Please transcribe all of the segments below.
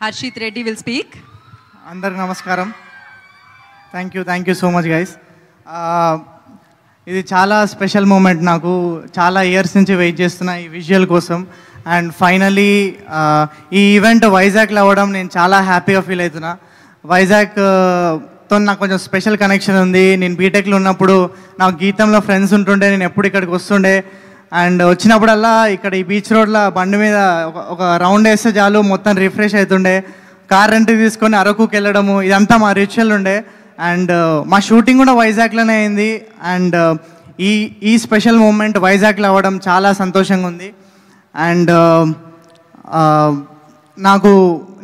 Harshit Reddy will speak. Andariki namaskaram. Thank you so much, guys. ఇది చాలా special moment. నాకు చాలా years నుంచి వెయిట్ చేస్తున్నా ఈ విజువల్ కోసం. అండ్ ఫైనలీ ఈ ఈవెంట్ వైజాగ్లో అవ్వడం నేను చాలా హ్యాపీగా ఫీల్ అవుతున్నా. వైజాగ్తో నాకు కొంచెం స్పెషల్ కనెక్షన్ ఉంది. నేను బీటెక్లో ఉన్నప్పుడు నాకు గీతంలో ఫ్రెండ్స్ ఉంటుండే, నేను ఎప్పుడు ఇక్కడికి వస్తుండే. అండ్ వచ్చినప్పుడల్లా ఇక్కడ ఈ బీచ్ రోడ్లో బండి మీద ఒక రౌండ్ వేస్తే చాలు మొత్తం రిఫ్రెష్ అవుతుండే. కార్ రెంట్కి తీసుకొని అరకుకి వెళ్ళడము, ఇదంతా మా రిచువల్ ఉండే. అండ్ మా షూటింగ్ కూడా వైజాగ్లోనే అయింది. అండ్ ఈ స్పెషల్ మూమెంట్ వైజాగ్లో అవ్వడం చాలా సంతోషంగా ఉంది. అండ్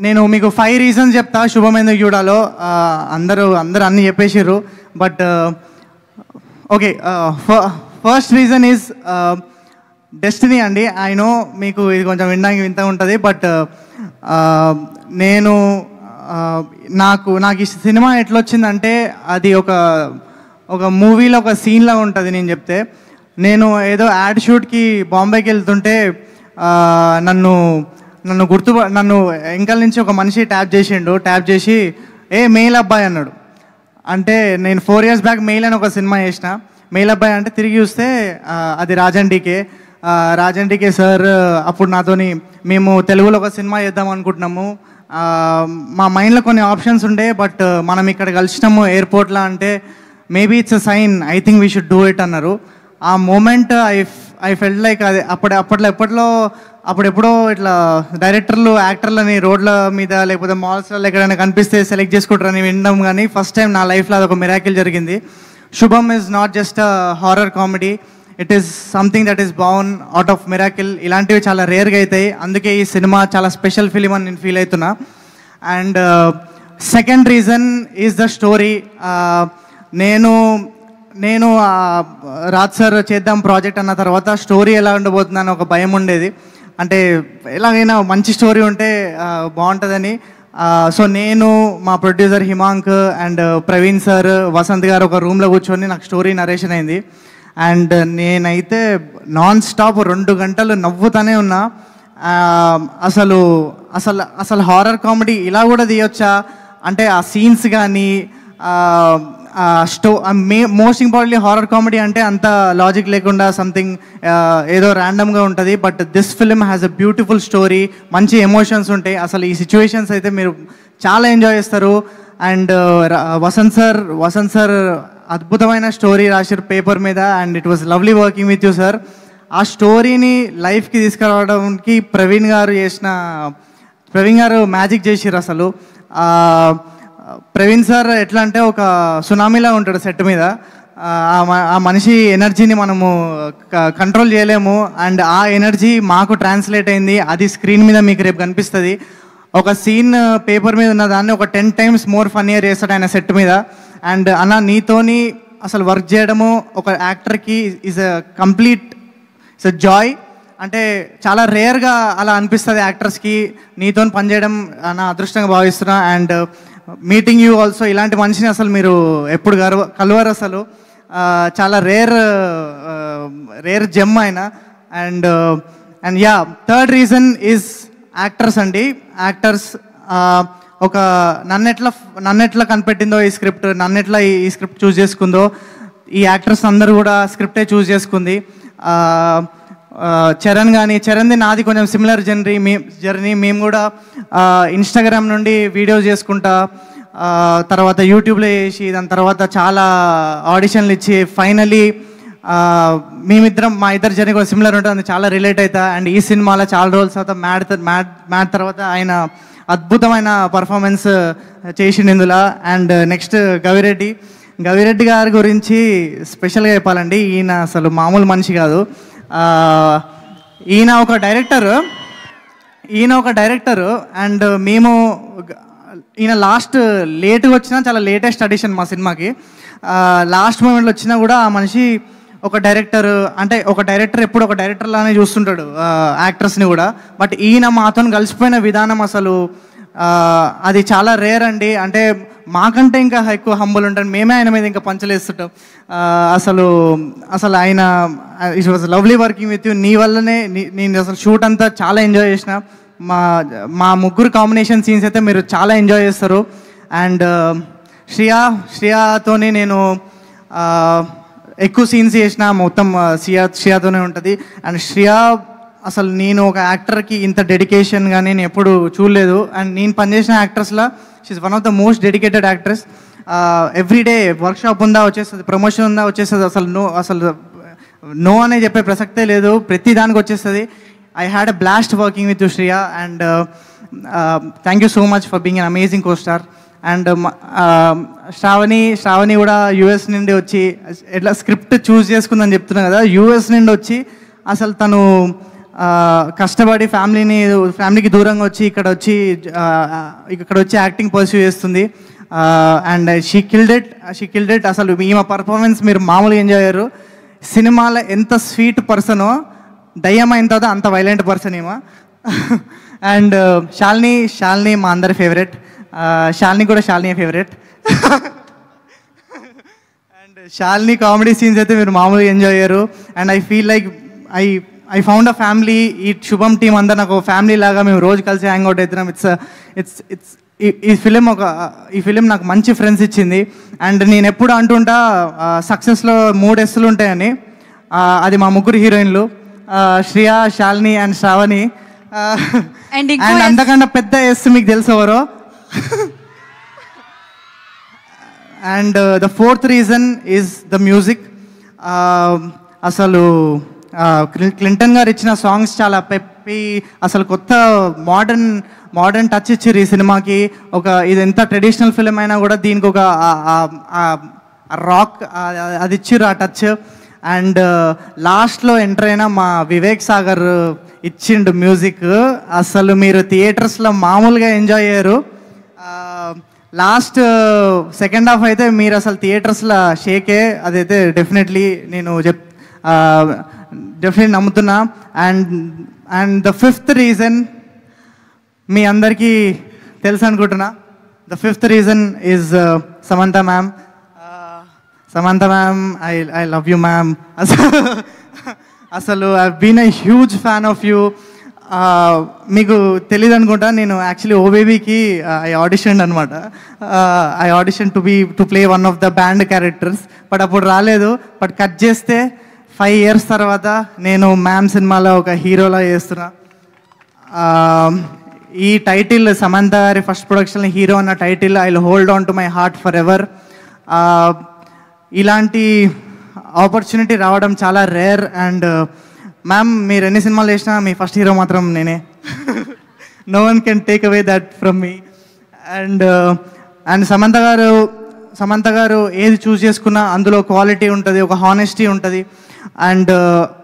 నేను మీకు 5 రీజన్స్ చెప్తా శుభం ఎందుకు చూడాలో. అందరూ అన్నీ చెప్పేసారు. But okay, first reason is destiny అండి. ఐ నో మీకు ఇది కొంచెం వినడానికి వింత ఉంటుంది. బట్ నాకు ఈ సినిమా ఎట్లొచ్చిందంటే అది ఒక మూవీలో ఒక సీన్లా ఉంటుంది. నేను చెప్తే, నేను ఏదో యాడ్ షూట్కి బాంబేకి వెళ్తుంటే నన్ను వెనకాల నుంచి ఒక మనిషి ట్యాప్ చేసి మెయిల్ అబ్బాయి అన్నాడు. అంటే నేను 4 years బ్యాక్ మెయిల్ అని ఒక సినిమా చేసిన. మెయిల్ అబ్బాయి అంటే తిరిగి చూస్తే అది రాజండికే సార్. అప్పుడు నాతోని మేము తెలుగులో ఒక సినిమా చేద్దాం అనుకుంటున్నాము. మా మైండ్లో కొన్ని ఆప్షన్స్ ఉండే, బట్ మనం ఇక్కడ కలిసినాము ఎయిర్పోర్ట్లో. అంటే maybe it's a sign, I think we should do it అన్నారు. ఆ మూమెంట్ ఐ ఫెల్ట్ లైక్ అది అప్పుడెప్పుడో ఇట్లా డైరెక్టర్లు యాక్టర్లని రోడ్ల మీద లేకపోతే మాల్స్లో ఎక్కడైనా కనిపిస్తే సెలెక్ట్ చేసుకుంటారని వినడం. కానీ ఫస్ట్ టైం నా లైఫ్లో అదొక మిరాకిల్ జరిగింది. Subham is not just a horror comedy, it is something that is born out of miracle. ఇలాంటివి చాలా రేర్గా అవుతాయి. అందుకే ఈ సినిమా చాలా స్పెషల్ ఫిలిం అని నేను ఫీల్ అవుతున్నా. And second reason is the story. నేను రాజ్ సార్ చేద్దాం ప్రాజెక్ట్ అన్న తర్వాత స్టోరీ ఎలా ఉండబోతుందని ఒక భయం ఉండేది. అంటే ఎలాగైనా మంచి స్టోరీ ఉంటే బాగుంటుందని. సో నేను, మా producer Himank and Praveen sir, Vasanth గారు ఒక రూమ్లో కూర్చొని నాకు స్టోరీ నరేషన్ అయింది. అండ్ నేనైతే నాన్ స్టాప్ 2 గంటలు నవ్వుతూనే ఉన్నా. అసలు హారర్ కామెడీ ఇలా కూడా తీయొచ్చా అంటే ఆ సీన్స్ కానీ మోస్ట్ ఇంపార్టెంట్లీ హారర్ కామెడీ అంటే అంత లాజిక్ లేకుండా సంథింగ్ ఏదో ర్యాండమ్గా ఉంటుంది. But this film has a beautiful story, మంచి ఎమోషన్స్ ఉంటాయి. అసలు ఈ సిచ్యువేషన్స్ అయితే మీరు చాలా ఎంజాయ్ చేస్తారు. అండ్ వసంత్ సార్ అద్భుతమైన స్టోరీ రాశారు పేపర్ మీద. And it was lovely working with you sir. ఆ స్టోరీని లైఫ్కి తీసుకురావడానికి ప్రవీణ్ గారు మ్యాజిక్ చేసిర్రు. అసలు ప్రవీణ్ సార్ ఎట్లా అంటే ఒక సునామీలా ఉంటాడు సెట్ మీద. ఆ మనిషి ఎనర్జీని మనము కంట్రోల్ చేయలేము. అండ్ ఆ ఎనర్జీ మాకు ట్రాన్స్లేట్ అయింది. అది స్క్రీన్ మీద మీకు రేపు కనిపిస్తుంది. ఒక సీన్ పేపర్ మీద ఉన్న దాన్ని ఒక 10 times మోర్ ఫన్నీయర్ చేస్తాడు ఆయన సెట్ మీద. అండ్ నీతోని అసలు వర్క్ చేయడము ఒక యాక్టర్కి ఈజ్ అ జాయ్. అంటే చాలా రేర్గా అలా అనిపిస్తుంది యాక్టర్స్కి. నీతో పనిచేయడం నా అదృష్టంగా భావిస్తున్నా. And meeting you also. ఇలాంటి మనిషిని అసలు మీరు ఎప్పుడు కలవరు. అసలు చాలా రేర్ జెమ్ ఆయన. And yeah, third reason is actors అండి. యాక్టర్స్ నన్నెట్లా కనిపెట్టిందో ఈ స్క్రిప్ట్, నన్నెట్లా ఈ స్క్రిప్ట్ చూస్ చేసుకుందో, ఈ యాక్టర్స్ అందరూ కూడా స్క్రిప్టే చూస్ చేసుకుంది. చరణ్ది నాది కొంచెం సిమిలర్ జర్నీ. మేము కూడా ఇన్స్టాగ్రామ్ నుండి వీడియోస్ చేసుకుంటా, తర్వాత యూట్యూబ్లో చేసి, దాని తర్వాత చాలా ఆడిషన్లు ఇచ్చి ఫైనలీ మా ఇద్దరు జర్నీ కూడా సిమిలర్ ఉంటుంది. అది చాలా రిలేట్ అవుతా. అండ్ ఈ సినిమాలో చాలా రోజుల తర్వాత మ్యాడ్ తర్వాత ఆయన అద్భుతమైన పర్ఫార్మెన్స్ చేసిండు ఇందులో. అండ్ నెక్స్ట్ గవిరెడ్డి గారి గురించి స్పెషల్గా చెప్పాలండి. ఈయన అసలు మామూలు మనిషి కాదు. ఈయన ఒక డైరెక్టరు. అండ్ ఈయన లేట్గా వచ్చినా చాలా లేటెస్ట్ అడిషన్ మా సినిమాకి. లాస్ట్ మూమెంట్లో వచ్చినా కూడా ఆ మనిషి ఒక డైరెక్టర్. అంటే ఒక డైరెక్టర్ ఎప్పుడు ఒక డైరెక్టర్ లానే చూస్తుంటాడు యాక్టర్స్ని కూడా. బట్ ఈయన మాతో కలిసిపోయిన విధానం అసలు అది చాలా రేర్ అండి. అంటే మాకంటే ఇంకా ఎక్కువ హంబుల్ ఉంటాడు. మేమే ఆయన మీద ఇంకా పంచలేస్తుంటాం. అసలు ఆయన it was lovely working with you. నీ వల్లనే నేను అసలు షూట్ అంతా చాలా ఎంజాయ్ చేసిన. మా మా ముగ్గురు కాంబినేషన్ సీన్స్ అయితే మీరు చాలా ఎంజాయ్ చేస్తారు. అండ్ శ్రియతోనే నేను ఎక్కువ సీన్స్ చేసిన మొత్తం శ్రియతోనే ఉంటుంది. అండ్ అసలు నేను ఒక యాక్టర్కి ఇంత డెడికేషన్గా నేను ఎప్పుడు చూడలేదు. అండ్ నేను పనిచేసిన యాక్టర్స్లో she is one of the most dedicated actress. Everyday workshop ఉందా వచ్చేస్తుంది, ప్రమోషన్ ఉందా వచ్చేస్తుంది, అసలు నో అనే చెప్పే ప్రసక్తే లేదు, ప్రతి దానికి వచ్చేస్తుంది. I had a blast working with Shriya and thank you so much for being an amazing costar. And Shravani కూడా యూఎస్ నుండి వచ్చి ఎట్లా స్క్రిప్ట్ చూస్ చేసుకుందని చెప్తున్నాను కదా, యూఎస్ నుండి వచ్చి అసలు తను కష్టపడి ఫ్యామిలీకి దూరంగా వచ్చి ఇక్కడ వచ్చి యాక్టింగ్ పర్స్యూ చేస్తుంది. And she killed it. అసలు ఈమె పర్ఫార్మెన్స్ మీరు మామూలుగా ఎంజాయ్ అయ్యారు. సినిమాలో ఎంత స్వీట్ పర్సనో దయ్యం అయిన తర్వాత అంత వైలెంట్ పర్సన్ ఈమె. అండ్ శాలిని మా అందరి favourite. Shalini favourite. And Shalini comedy scenes అయితే మీరు మామూలుగా ఎంజాయ్ అయ్యారు. And I feel like I found a family. ఈ శుభం టీమ్ అందరు నాకు ఫ్యామిలీ లాగా మేము రోజు కలిసి హ్యాంగ్ అవుట్ అవుతున్నాం. ఈ ఫిలిం నాకు మంచి ఫ్రెండ్స్ ఇచ్చింది. అండ్ నేను ఎప్పుడు అంటుంటా సక్సెస్లో 3 ఎస్సులు ఉంటాయని. అది మా ముగ్గురు హీరోయిన్లు శ్రియ, శాలిని అండ్ శ్రావణి. అండ్ అంతకన్నా పెద్ద ఎస్ మీకు తెలుసెవరో. And the 4th reason is the music. అసలు క్లింటన్ గారు ఇచ్చిన సాంగ్స్ చాలా పెప్పి, అసలు కొత్త మోడర్న్ టచ్ ఇచ్చారు ఈ సినిమాకి. ఇది ఎంత ట్రెడిషనల్ ఫిలిం అయినా కూడా దీనికి ఒక రాక్ అది ఇచ్చిర్రు, ఆ టచ్. అండ్ లాస్ట్లో ఎంటర్ అయిన మా వివేక్ సాగర్ ఇచ్చిండు మ్యూజిక్. అసలు మీరు థియేటర్స్లో మామూలుగా ఎంజాయ్ అయ్యారు. లాస్ట్ సెకండ్ హాఫ్ అయితే మీరు అసలు థియేటర్స్లో షేకే. అదైతే డెఫినెట్లీ నమ్ముతున్నా. అండ్ ద 5th రీజన్ మీ అందరికీ తెలుసు అనుకుంటున్నా. The 5th reason is Samantha ma'am. I love you ma'am. అసలు I been a huge fan of you. మీకు తెలియదు అనుకుంటా, నేను యాక్చువల్లీ ఓబేబీకి ఐ ఆడిషన్ అనమాట. I audition to play one of the band characters. But అప్పుడు రాలేదు. బట్ కట్ చేస్తే 5 years తర్వాత నేను మ్యామ్ సినిమాలో ఒక హీరోలా చేస్తున్నా. ఈ టైటిల్ సమంత గారి ఫస్ట్ ప్రొడక్షన్ హీరో అన్న title I will hold on to my heart for ever. ఇలాంటి ఆపర్చునిటీ రావడం చాలా రేర్. అండ్ మ్యామ్ మీరు ఎన్ని సినిమాలు చేసినా మీ ఫస్ట్ హీరో మాత్రం నేనే. No one can take away that from me. And Samantha గారు ఏది చూస్ చేసుకున్నా అందులో క్వాలిటీ ఉంటుంది, ఒక హానెస్టీ ఉంటుంది. అండ్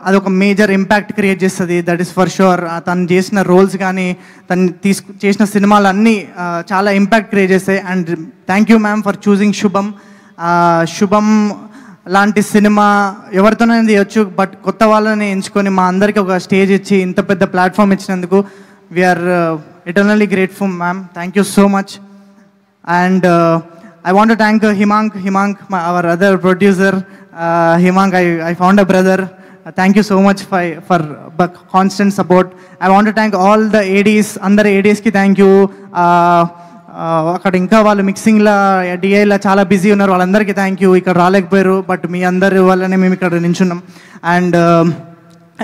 అదొక మేజర్ ఇంపాక్ట్ క్రియేట్ చేస్తుంది, దట్ ఈస్ ఫర్ షూర్. తను చేసిన రోల్స్ కానీ తను చేసిన సినిమాలు అన్నీ చాలా ఇంపాక్ట్ క్రియేట్ చేస్తాయి. And thank you ma'am for choosing శుభం లాంటి సినిమా ఎవరితోనైనా చేయొచ్చు, బట్ కొత్త వాళ్ళని ఎంచుకొని మా అందరికీ ఒక స్టేజ్ ఇచ్చి ఇంత పెద్ద ప్లాట్ఫామ్ ఇచ్చినందుకు we're eternally grateful ma'am. Thank you so much. And I want to thank Himang, our other producer. Himang, I found a brother. Thank you so much for constant support. I want to thank all the ADs, under ADs ki thank you. అక్కడ ఇంకా వాళ్ళు మిక్సింగ్లో డిఐలో చాలా busy ఉన్నారు, వాళ్ళందరికీ thank you. ఇక్కడ రాలేకపోయారు, but మీ అందరి వల్లనే మేము ఇక్కడ నించున్నాం. And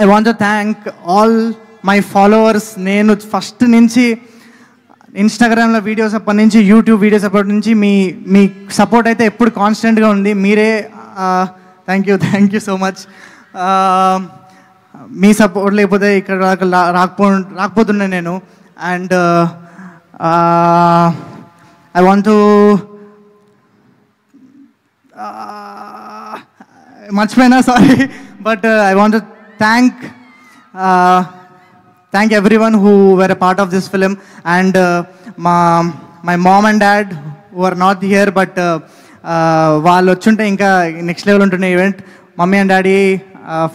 I want to thank all my followers. నేను ఫస్ట్ నుంచి ఇన్స్టాగ్రామ్లో వీడియోస్ అప్పటి నుంచి, యూట్యూబ్ వీడియోస్ అప్పటి నుంచి మీ సపోర్ట్ అయితే ఎప్పుడు కాన్స్టెంట్గా ఉంది. మీరే thank you so much. Me support లేకపోతే ఇక్కడ రాకపోతుండే నేను. అండ్ ఐ వాంట్ టు మర్చిపోయినా, sorry. But I want to thank everyone who were a part of this film. And my mom and dad who are not here, but వాళ్ళు వచ్చుంటే ఇంకా next level ఉంటుండే event. Mummy and daddy,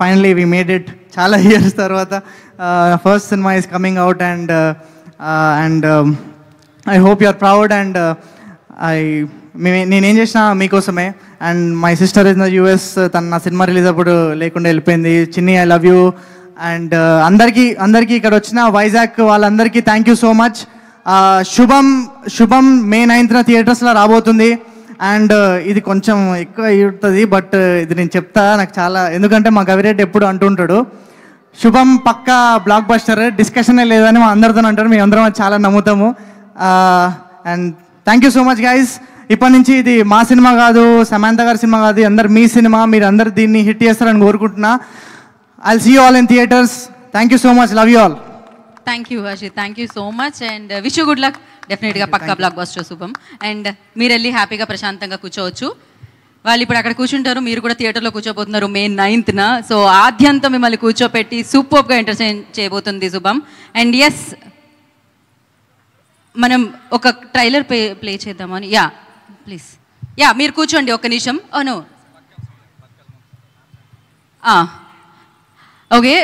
finally we made it. చాలా years తర్వాత first cinema is coming out. And I hope you are proud. And నేనేం చేసినా మీకోసమే. And my sister in the US, తను నా సినిమా రిలీజ్ అప్పుడు లేకుండా వెళ్ళిపోయింది. చిన్ని, ఐ లవ్ యూ. అండ్ అందరికీ ఇక్కడ వచ్చిన వైజాగ్ వాళ్ళందరికీ థ్యాంక్ యూ సో మచ్. శుభం మే 9th థియేటర్స్లో రాబోతుంది. అండ్ ఇది కొంచెం ఎక్కువ అవుతుంది, బట్ ఇది నేను చెప్తా, నాకు చాలా, ఎందుకంటే మా గవిరెడ్డి ఎప్పుడు అంటుంటాడు శుభం పక్కా బ్లాక్ బస్టర్, డిస్కషనే లేదని మా అందరితో అంటారు. మేము అందరం చాలా నమ్ముతాము. And thank you so much guys. ఇప్పటి నుంచి ఇది మా సినిమా కాదు, సమాంత గారి సినిమా కాదు, అందరు మీ సినిమా, మీరు అందరు దీన్ని హిట్ చేస్తారని కోరుకుంటున్నా. I'll see you all in theatres. Thank you so much, love you all. Thank you Harshit, thank you so much and wish you good luck. డెఫినెట్గా పక్కా బ్లాక్ బస్టర్ శుభం. అండ్ మీరు వెళ్ళి హ్యాపీగా ప్రశాంతంగా కూర్చోవచ్చు. వాళ్ళు ఇప్పుడు అక్కడ కూర్చుంటారు, మీరు కూడా థియేటర్లో కూర్చోబోతున్నారు May 9th. సో ఆద్యంతం మిమ్మల్ని కూర్చోపెట్టి సూపర్గా ఎంటర్టైన్ చేయబోతుంది శుభం. అండ్ ఎస్, మనం ఒక ట్రైలర్ ప్లే చేద్దామని. యా ప్లీజ్, యా మీరు కూర్చోండి ఒక్క నిమిషం. అవును ఓకే.